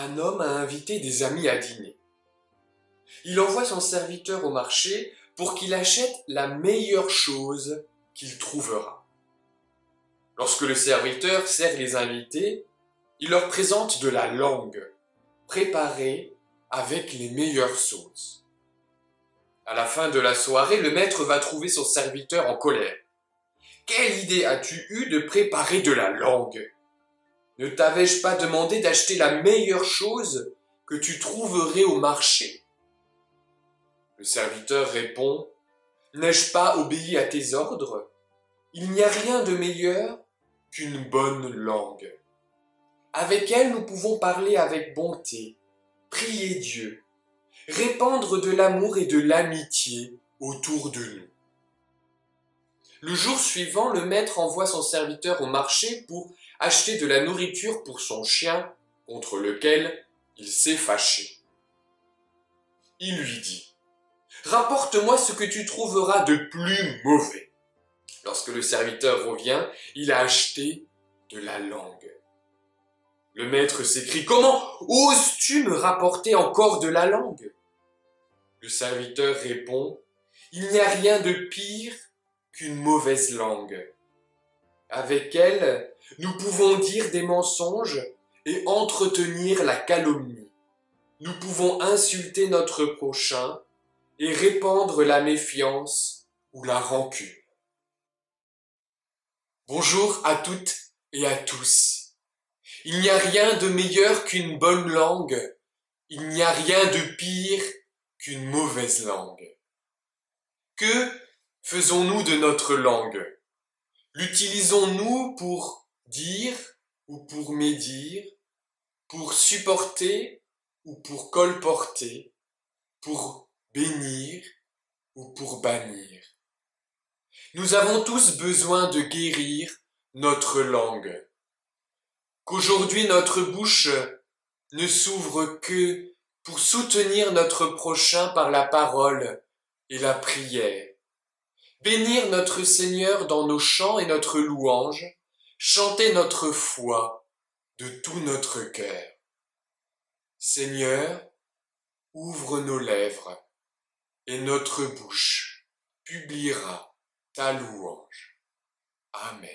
Un homme a invité des amis à dîner. Il envoie son serviteur au marché pour qu'il achète la meilleure chose qu'il trouvera. Lorsque le serviteur sert les invités, il leur présente de la langue, préparée avec les meilleures sauces. À la fin de la soirée, le maître va trouver son serviteur en colère. « Quelle idée as-tu eue de préparer de la langue ? Ne t'avais-je pas demandé d'acheter la meilleure chose que tu trouverais au marché ?» Le serviteur répond : « N'ai-je pas obéi à tes ordres ? Il n'y a rien de meilleur qu'une bonne langue. Avec elle, nous pouvons parler avec bonté, prier Dieu, répandre de l'amour et de l'amitié autour de nous. » Le jour suivant, le maître envoie son serviteur au marché pour acheter de la nourriture pour son chien contre lequel il s'est fâché. Il lui dit : « Rapporte-moi ce que tu trouveras de plus mauvais. » Lorsque le serviteur revient, il a acheté de la langue. Le maître s'écrie : « Comment oses-tu me rapporter encore de la langue ?» Le serviteur répond : « Il n'y a rien de pire qu'une mauvaise langue. Avec elle, nous pouvons dire des mensonges et entretenir la calomnie. Nous pouvons insulter notre prochain et répandre la méfiance ou la rancune. » Bonjour à toutes et à tous. Il n'y a rien de meilleur qu'une bonne langue. Il n'y a rien de pire qu'une mauvaise langue. Que faisons-nous de notre langue ? L'utilisons-nous pour dire ou pour médire, pour supporter ou pour colporter, pour bénir ou pour bannir ? Nous avons tous besoin de guérir notre langue. Qu'aujourd'hui notre bouche ne s'ouvre que pour soutenir notre prochain par la parole et la prière. Bénir notre Seigneur dans nos chants et notre louange, chanter notre foi de tout notre cœur. Seigneur, ouvre nos lèvres et notre bouche publiera ta louange. Amen.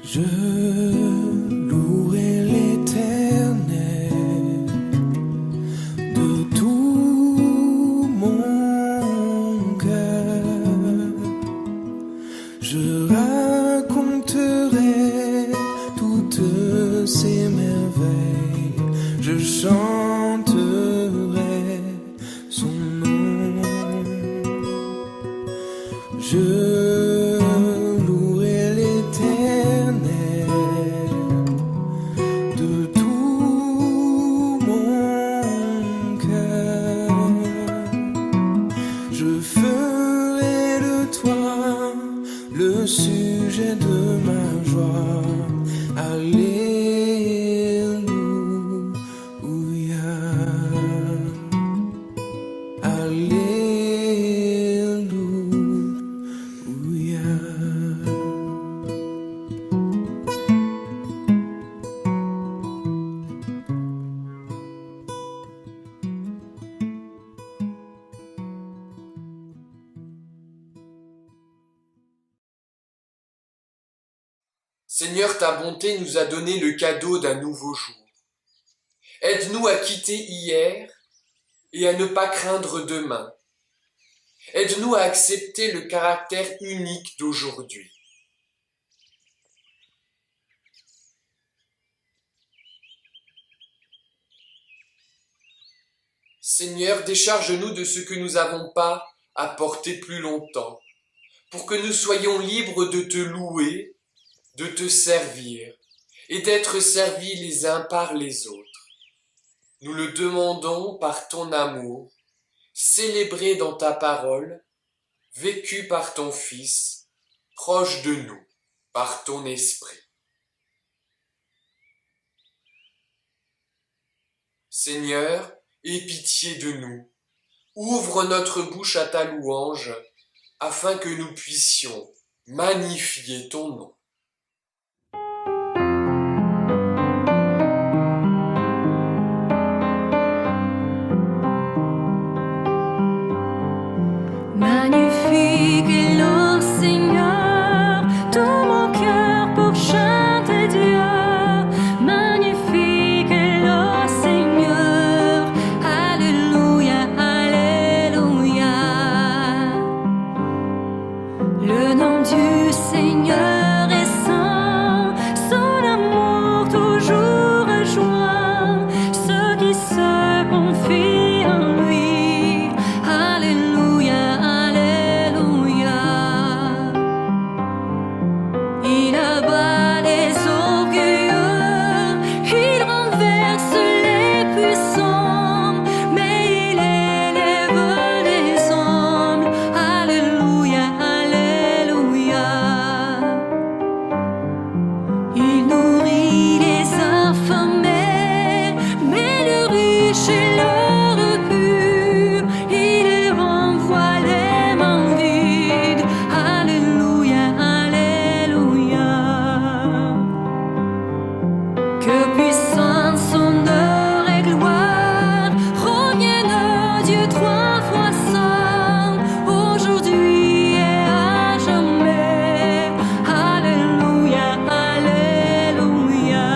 Je louerai l'Éternel de tout mon cœur. Je raconterai toutes ses merveilles. Je chanterai son nom. Je le sujet de ma joie. Alléluia. Alléluia. Seigneur, ta bonté nous a donné le cadeau d'un nouveau jour. Aide-nous à quitter hier et à ne pas craindre demain. Aide-nous à accepter le caractère unique d'aujourd'hui. Seigneur, décharge-nous de ce que nous n'avons pas à porter plus longtemps, pour que nous soyons libres de te louer, de te servir et d'être servis les uns par les autres. Nous le demandons par ton amour. célébrée dans ta parole, vécue par ton Fils, proche de nous par ton Esprit. Seigneur, aie pitié de nous, ouvre notre bouche à ta louange, afin que nous puissions magnifier ton nom. Magnifique est le Seigneur, tout mon cœur pour chanter Dieu. Magnifique est le Seigneur, Alléluia, Alléluia. Le nom du Seigneur est saint, son amour toujours rejoint ceux qui se confient en lui. Alléluia. Il abat les orgueilleux, il renverse les puissants, mais il élève les humbles. Alléluia, Alléluia. Il nourrit les affamés, mais le riche et le repus, il les renvoie les mains vides. Alléluia. Que puissance, honneur et gloire reviennent à Dieu trois fois saint, aujourd'hui et à jamais. Alléluia, Alléluia.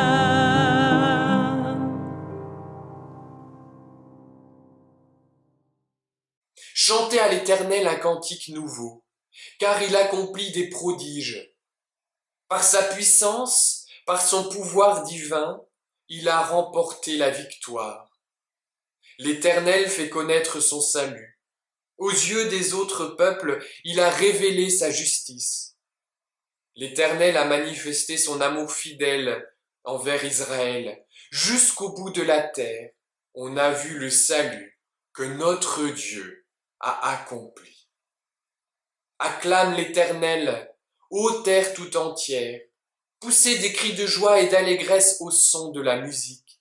Chantez à l'Éternel un cantique nouveau, car il accomplit des prodiges. Par sa puissance, par son pouvoir divin, il a remporté la victoire. L'Éternel fait connaître son salut. Aux yeux des autres peuples, il a révélé sa justice. L'Éternel a manifesté son amour fidèle envers Israël. Jusqu'au bout de la terre, on a vu le salut que notre Dieu a accompli. Acclame l'Éternel, ô terre tout entière. Poussez des cris de joie et d'allégresse au son de la musique.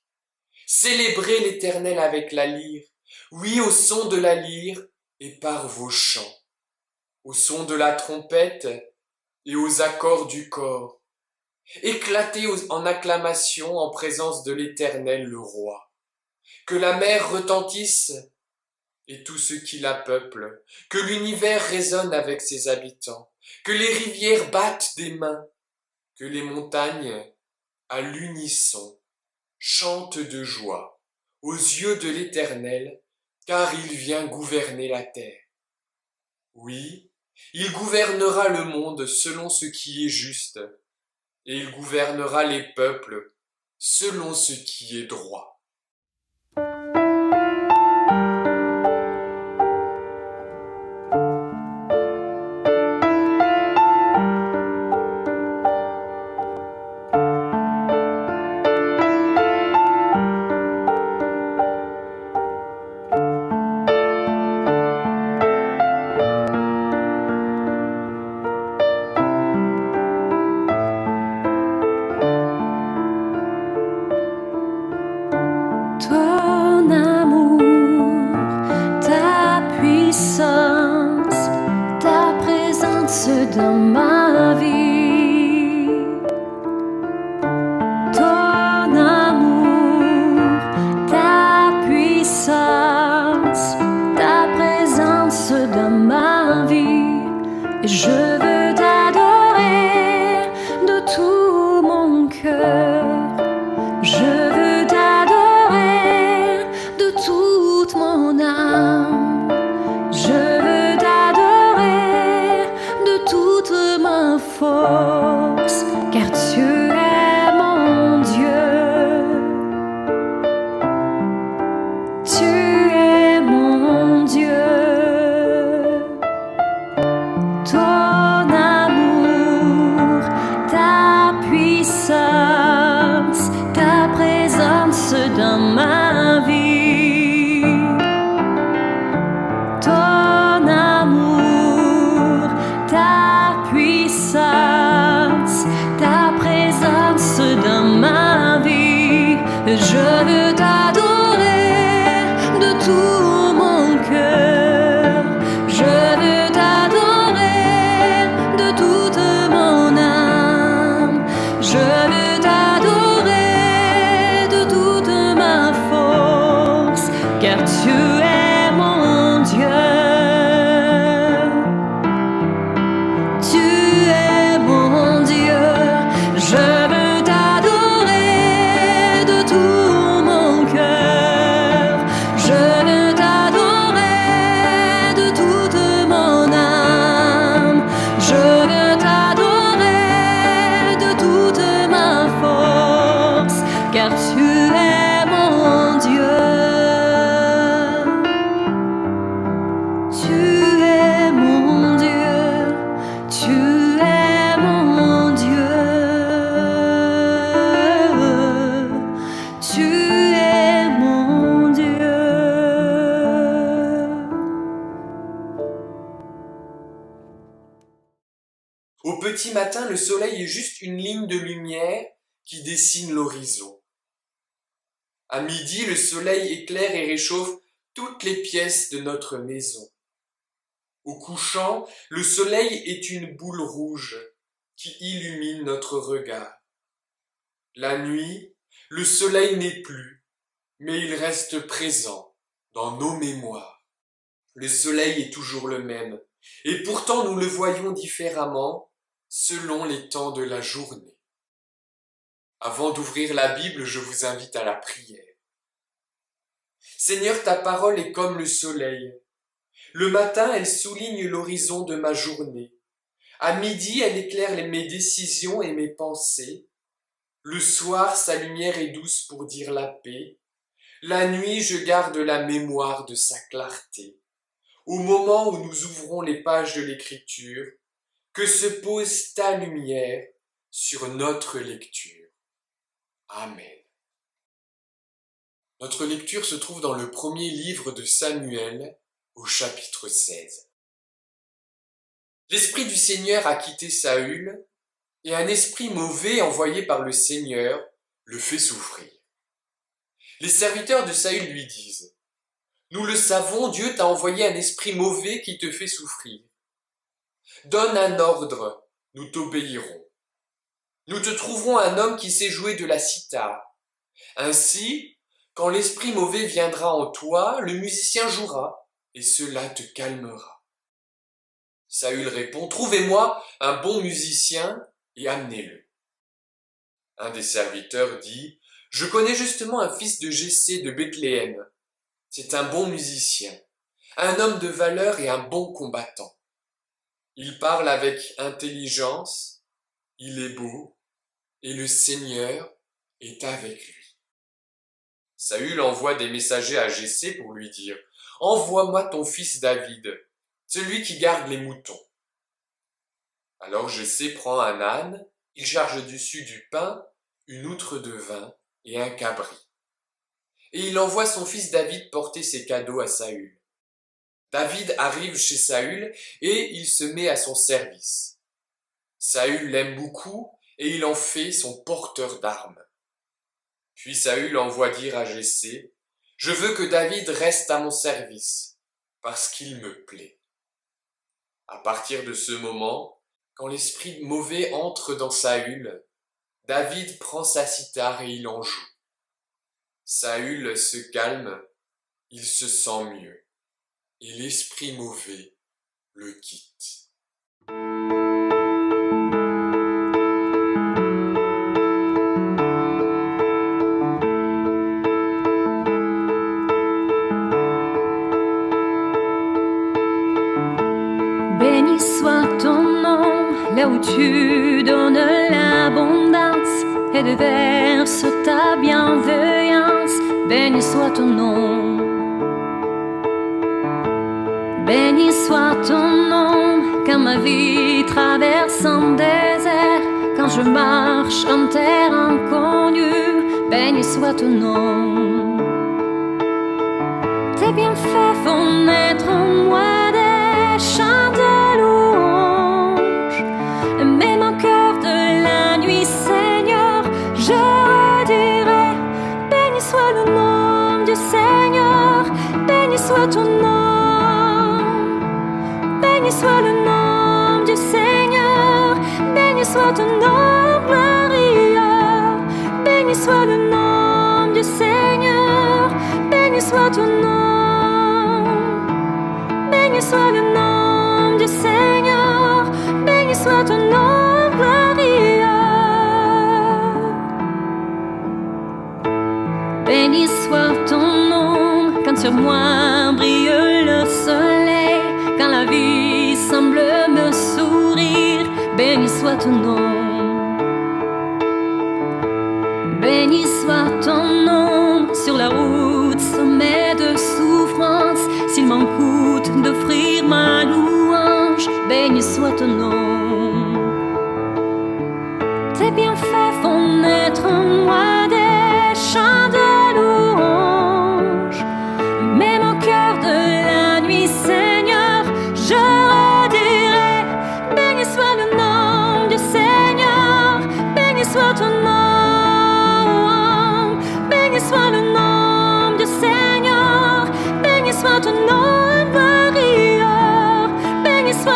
Célébrez l'Éternel avec la lyre, oui, au son de la lyre et par vos chants, au son de la trompette et aux accords du cor. Éclatez en acclamation en présence de l'Éternel le Roi. Que la mer retentisse et tout ce qui la peuple, que l'univers résonne avec ses habitants, que les rivières battent des mains, que les montagnes, à l'unisson, chantent de joie aux yeux de l'Éternel, car il vient gouverner la terre. Oui, il gouvernera le monde selon ce qui est juste, et il gouvernera les peuples selon ce qui est droit. Ton amour, ta puissance, ta présence dans ma vie. Ton amour, ta puissance, ta présence dans ma vie. Je veux t'adorer de tout mon cœur. Je veux t'adorer de toute mon âme. Je veux t'adorer de toute ma force, car tu es mon Dieu. Tu es mon Dieu. Ton amour, ta puissance, Au petit matin, le soleil est juste une ligne de lumière qui dessine l'horizon. À midi, le soleil éclaire et réchauffe toutes les pièces de notre maison. Au couchant, le soleil est une boule rouge qui illumine notre regard. La nuit, le soleil n'est plus, mais il reste présent dans nos mémoires. Le soleil est toujours le même, et pourtant nous le voyons différemment selon les temps de la journée. Avant d'ouvrir la Bible, je vous invite à la prière. Seigneur, ta parole est comme le soleil. Le matin, elle souligne l'horizon de ma journée. À midi, elle éclaire mes décisions et mes pensées. Le soir, sa lumière est douce pour dire la paix. La nuit, je garde la mémoire de sa clarté. Au moment où nous ouvrons les pages de l'Écriture, que se pose ta lumière sur notre lecture. Amen. Notre lecture se trouve dans le premier livre de Samuel, au chapitre 16. L'Esprit du Seigneur a quitté Saül, et un esprit mauvais envoyé par le Seigneur le fait souffrir. Les serviteurs de Saül lui disent : « Nous le savons, Dieu t'a envoyé un esprit mauvais qui te fait souffrir. Donne un ordre, nous t'obéirons. Nous te trouverons un homme qui sait jouer de la cithare. Ainsi, quand l'esprit mauvais viendra en toi, le musicien jouera, et cela te calmera. » Saül répond : « Trouvez-moi un bon musicien et amenez-le. » Un des serviteurs dit : « Je connais justement un fils de Jessé de Bethléem. C'est un bon musicien, un homme de valeur et un bon combattant. Il parle avec intelligence, il est beau, et le Seigneur est avec lui. » Saül envoie des messagers à Jessé pour lui dire : « Envoie-moi ton fils David, celui qui garde les moutons. » Alors Jessé prend un âne, il charge dessus du pain, une outre de vin et un cabri. Et il envoie son fils David porter ses cadeaux à Saül. David arrive chez Saül et il se met à son service. Saül l'aime beaucoup et il en fait son porteur d'armes. Puis Saül envoie dire à Jessé : « Je veux que David reste à mon service, parce qu'il me plaît. » À partir de ce moment, quand l'esprit mauvais entre dans Saül, David prend sa cithare et il en joue. Saül se calme, il se sent mieux, et l'esprit mauvais le quitte. Béni soit ton nom, là où tu donnes l'abondance et déverses ta bienveillance. Béni soit ton nom. Béni soit ton nom, quand ma vie traverse un désert, quand je marche en terre inconnue. Béni soit ton nom. Tes bienfaits font naître en moi des chants de louange. Même au cœur de la nuit, Seigneur, je redirai : béni soit le nom du Seigneur, béni soit ton nom. Béni soit le nom du Seigneur, béni soit ton nom glorieux. Béni soit le nom du Seigneur, béni soit ton nom. Béni soit le nom du Seigneur, béni soit ton nom glorieux. Béni soit ton nom, quand sur moi brille le soleil, quand la vie semble me sourire. Béni soit ton nom. Béni soit ton nom, sur la route semée de souffrance, s'il m'en coûte d'offrir ma louange. Béni soit ton nom. Tes bienfaits font naître en moi des chants de louange. Même au cœur de la nuit, Seigneur, je redirai : béni soit le nom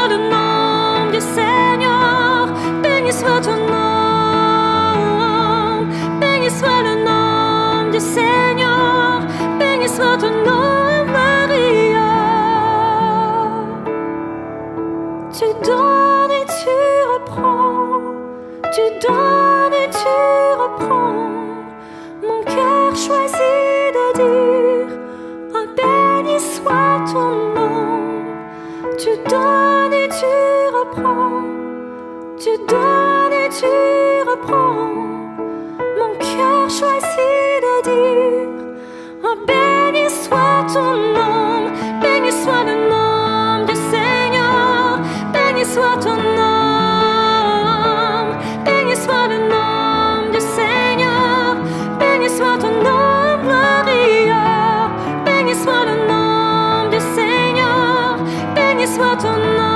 soit le nom du Seigneur, béni soit ton nom, béni soit le nom du Seigneur, béni soit ton nom, Maria. Tu donnes et tu reprends, tu donnes et tu reprends. Mon cœur choisit de dire, ah, béni soit ton nom. Tu donnes et tu reprends, tu donnes et tu reprends. Mon cœur choisit de dire, oh, béni soit ton nom, béni soit le nom du Seigneur, béni soit ton nom, béni soit le nom du Seigneur, béni soit ton nom, Maria, béni soit le nom du Seigneur, béni soit ton nom,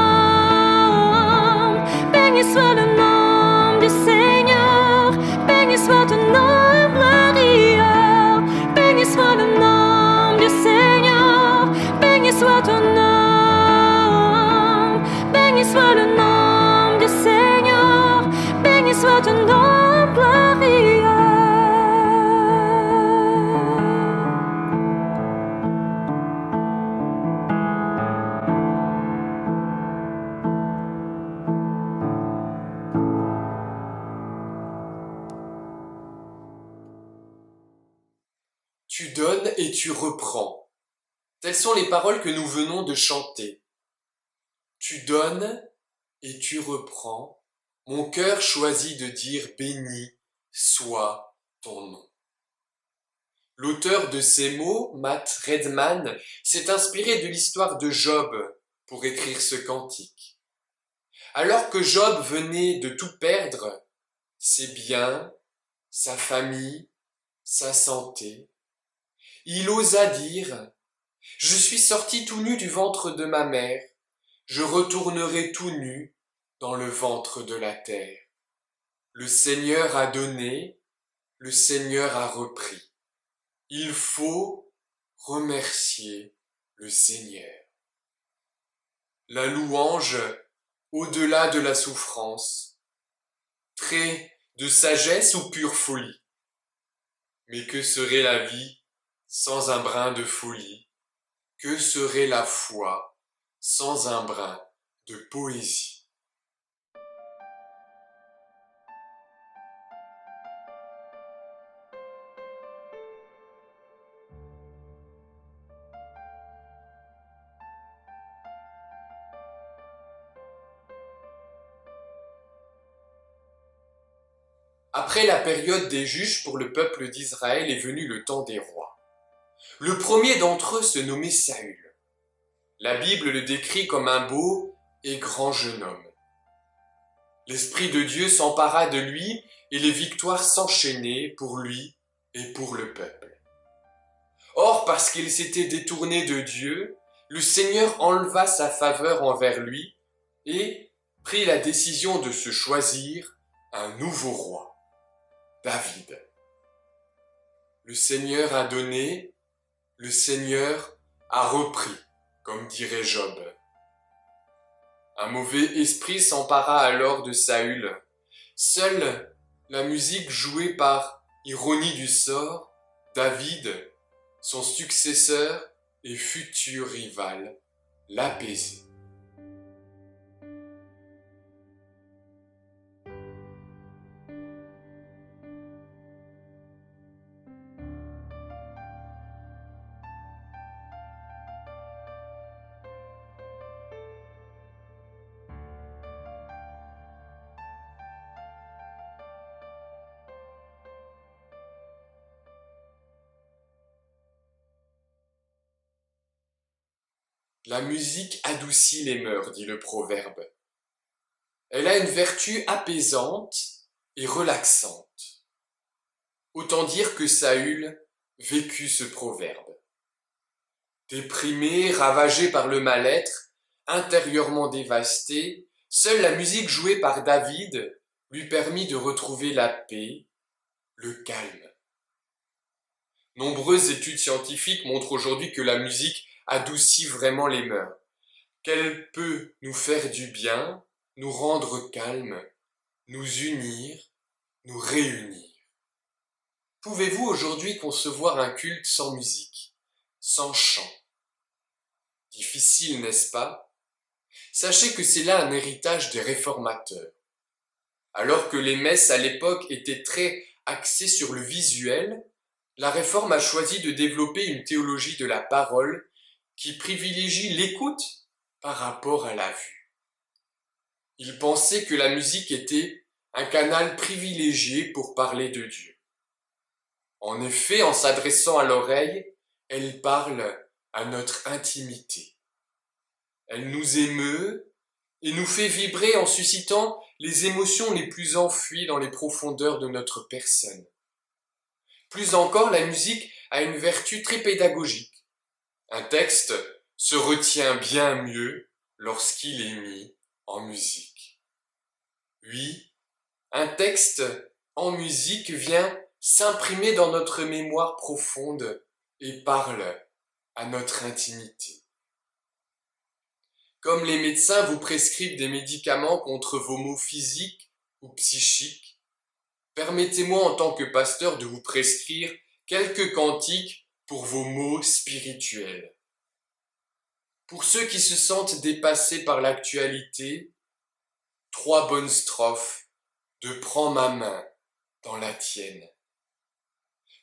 béni soit le nom du Seigneur, béni soit ton nom, Maria, béni soit le nom du Seigneur, béni soit ton nom, béni soit le nom du Seigneur, béni soit ton nom, Maria. Tu donnes et tu reprends. Telles sont les paroles que nous venons de chanter. Tu donnes et tu reprends. Mon cœur choisit de dire béni soit ton nom. L'auteur de ces mots, Matt Redman, s'est inspiré de l'histoire de Job pour écrire ce cantique. Alors que Job venait de tout perdre, ses biens, sa famille, sa santé, il osa dire « Je suis sorti tout nu du ventre de ma mère, je retournerai tout nu dans le ventre de la terre. Le Seigneur a donné, le Seigneur a repris. Il faut remercier le Seigneur. » La louange, au-delà de la souffrance, trait de sagesse ou pure folie. Mais que serait la vie sans un brin de folie? Que serait la foi sans un brin de poésie? Après la période des juges pour le peuple d'Israël est venu le temps des rois. Le premier d'entre eux se nommait Saül. La Bible le décrit comme un beau et grand jeune homme. L'Esprit de Dieu s'empara de lui et les victoires s'enchaînaient pour lui et pour le peuple. Or, parce qu'il s'était détourné de Dieu, le Seigneur enleva sa faveur envers lui et prit la décision de se choisir un nouveau roi, David. Le Seigneur a donné, le Seigneur a repris, comme dirait Job. Un mauvais esprit s'empara alors de Saül. Seule la musique jouée par ironie du sort, David, son successeur et futur rival, l'apaisait. La musique adoucit les mœurs, dit le proverbe. Elle a une vertu apaisante et relaxante. Autant dire que Saül vécut ce proverbe. Déprimé, ravagé par le mal-être, intérieurement dévasté, seule la musique jouée par David lui permit de retrouver la paix, le calme. Nombreuses études scientifiques montrent aujourd'hui que la musique adoucit vraiment les mœurs, qu'elle peut nous faire du bien, nous rendre calmes, nous unir, nous réunir. Pouvez-vous aujourd'hui concevoir un culte sans musique, sans chant? Difficile, n'est-ce pas? Sachez que c'est là un héritage des réformateurs. Alors que les messes à l'époque étaient très axées sur le visuel, la Réforme a choisi de développer une théologie de la parole qui privilégie l'écoute par rapport à la vue. Ils pensaient que la musique était un canal privilégié pour parler de Dieu. En effet, en s'adressant à l'oreille, elle parle à notre intimité. Elle nous émeut et nous fait vibrer en suscitant les émotions les plus enfuies dans les profondeurs de notre personne. Plus encore, la musique a une vertu très pédagogique. Un texte se retient bien mieux lorsqu'il est mis en musique. Oui, un texte en musique vient s'imprimer dans notre mémoire profonde et parle à notre intimité. Comme les médecins vous prescrivent des médicaments contre vos maux physiques ou psychiques, permettez-moi en tant que pasteur de vous prescrire quelques cantiques pour vos maux spirituels. Pour ceux qui se sentent dépassés par l'actualité, 3 bonnes strophes de Prends ma main dans la tienne.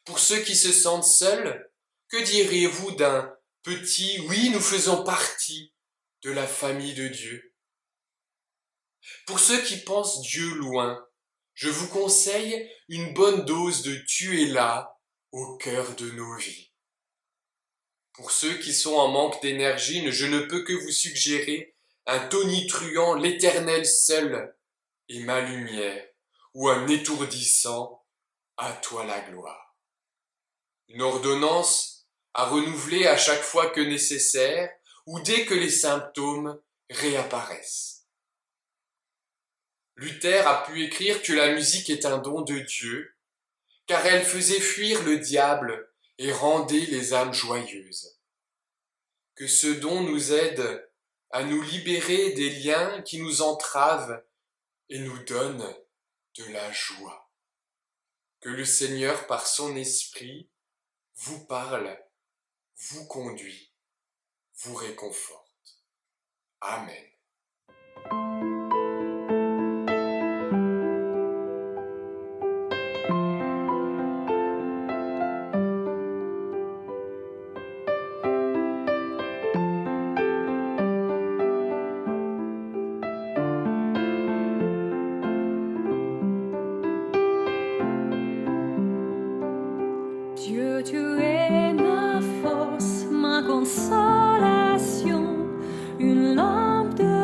Pour ceux qui se sentent seuls, que diriez-vous d'un petit « Oui, nous faisons partie de la famille de Dieu ». Pour ceux qui pensent Dieu loin, je vous conseille une bonne dose de « Tu es là » au cœur de nos vies. Pour ceux qui sont en manque d'énergie, je ne peux que vous suggérer un tonitruant « L'Éternel seul est ma lumière » ou un étourdissant « À toi la gloire ». Une ordonnance à renouveler à chaque fois que nécessaire ou dès que les symptômes réapparaissent. Luther a pu écrire que la musique est un don de Dieu, car elle faisait fuir le diable et rendait les âmes joyeuses. Que ce don nous aide à nous libérer des liens qui nous entravent et nous donne de la joie. Que le Seigneur, par son esprit, vous parle, vous conduit, vous réconforte. Amen. Dieu, tu es ma force, ma consolation, une lampe de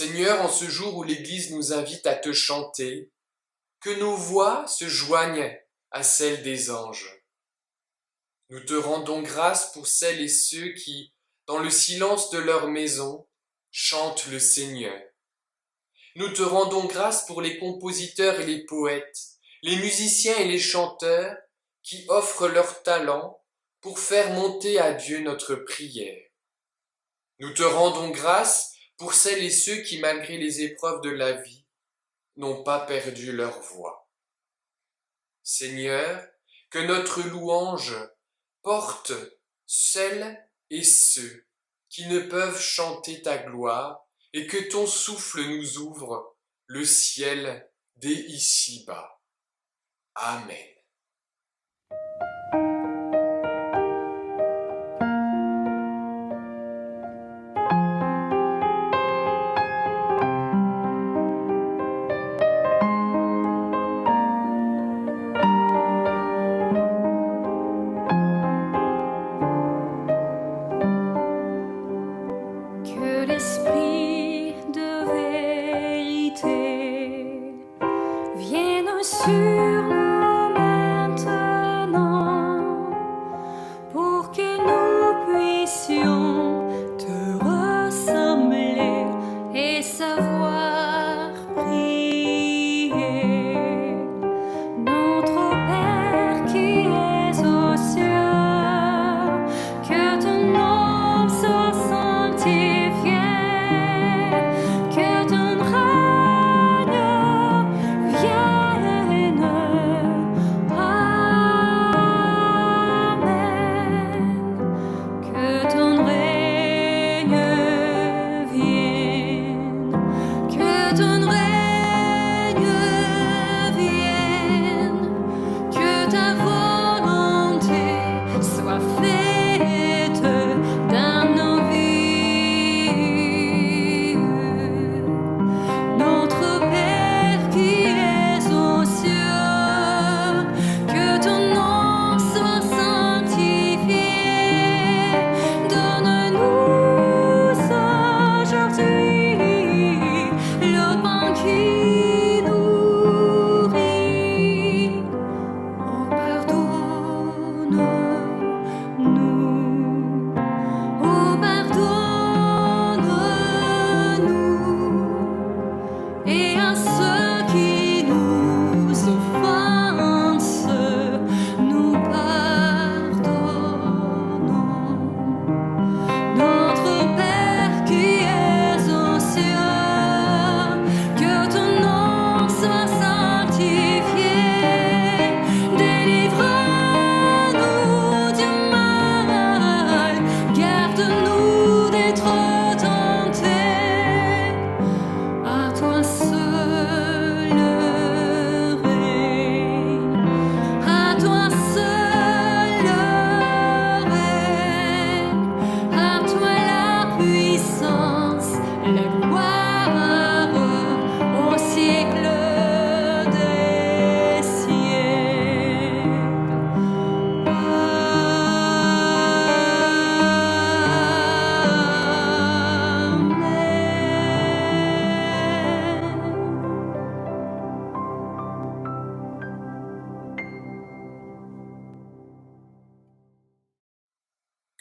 Seigneur, en ce jour où l'Église nous invite à te chanter, que nos voix se joignent à celles des anges. Nous te rendons grâce pour celles et ceux qui, dans le silence de leur maison, chantent le Seigneur. Nous te rendons grâce pour les compositeurs et les poètes, les musiciens et les chanteurs qui offrent leur talent pour faire monter à Dieu notre prière. Nous te rendons grâce pour celles et ceux qui, malgré les épreuves de la vie, n'ont pas perdu leur voix. Seigneur, que notre louange porte celles et ceux qui ne peuvent chanter ta gloire et que ton souffle nous ouvre le ciel dès ici-bas. Amen. Que l'esprit de vérité vienne sur nous maintenant, pour que nous puissions te ressembler et savoir prier. Notre Père qui es aux cieux, que ton nom soit sanctifié, que ton règne vienne. Amen. Que ton règne vienne. Que ton règne vienne. Que ta volonté soit faite dans nos vies. Notre Père qui es aux cieux, que ton nom soit sanctifié. Donne-nous aujourd'hui le pain qui nourrit. Oh, pardonne-nous. Oh, pardonne-nous. Et à ceux qui nous offensent, nous pardonnons. Notre Père qui es aux cieux, que ton nom soit sanctifié. Délivre-nous du mal, garde-nous d'être tentés. À toi seul le règne, à toi seul le règne, à toi la puissance, la gloire au siècle des siècles.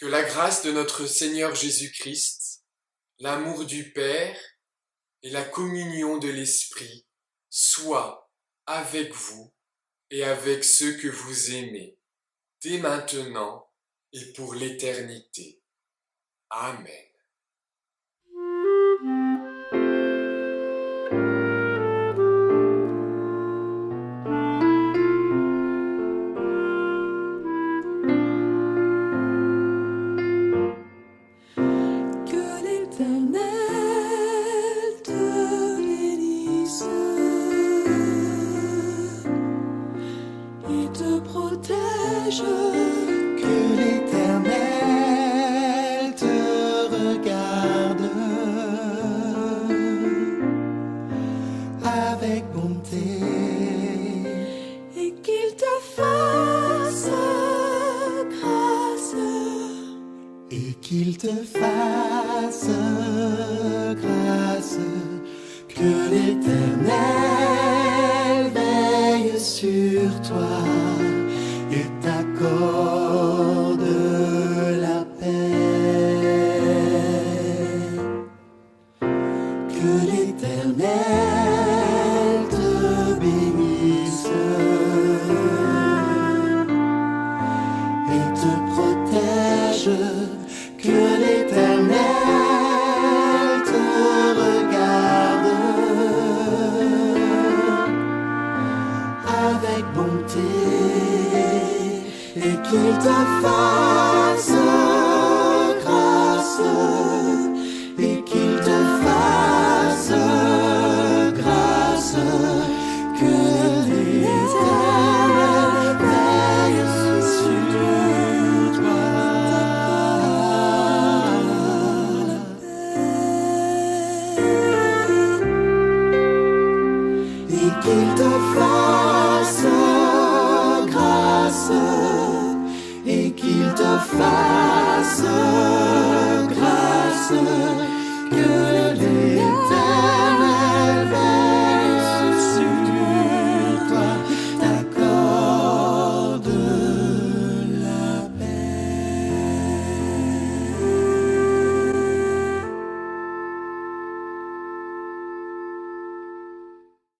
Que la grâce de notre Seigneur Jésus-Christ, l'amour du Père et la communion de l'Esprit soient avec vous et avec ceux que vous aimez, dès maintenant et pour l'éternité. Amen. Que l'Éternel te bénisse et te protège. Que l'Éternel te regarde avec bonté et qu'il te fasse grâce. Et qu'il te fasse grâce. l'Éternel veille sur toi et t'accorde la paix. Que l'Éternel te bénisse et te protège. Que l'Éternel te regarde avec bonté et qu'il te fasse grâce et qu'il te fasse grâce. Que l'Éternel veille sur toi et qu'il te fasse grâce et qu'il te fasse